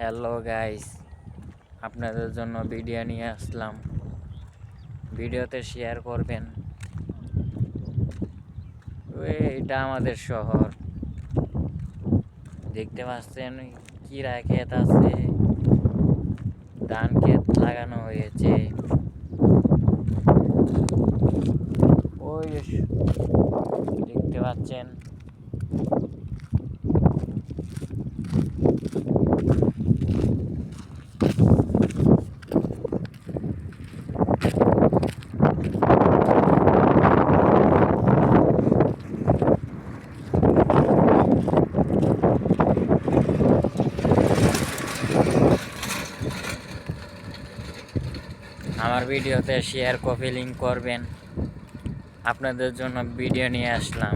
Hello guys, আপনাদের জন্য video নিয়ে আসলাম। ভিডিওতে শেয়ার করবেন। এটা আমাদের শহর, দেখতে পাচ্ছেন কিরা ক্ষেত আছে, ধান ক্ষেত লাগানো হয়েছে। ওই দেখতে পাচ্ছেন আমার ভিডিওতে শেয়ার কপি লিঙ্ক করবেন। আপনাদের জন্য ভিডিও নিয়ে আসলাম।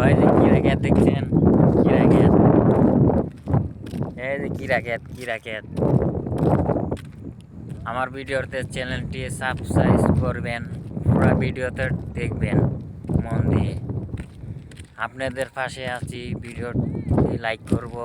ওই যে কিরা ক্ষেত দেখছেন, কিরা ক্ষেত, এই যে কিরা ক্ষেত। আমার ভিডিওতে চ্যানেলটি সাবস্ক্রাইব করবেন, পুরো ভিডিওতে দেখবেন মন দিয়ে। আপনাদের পাশে আছি, ভিডিওটি লাইক করব।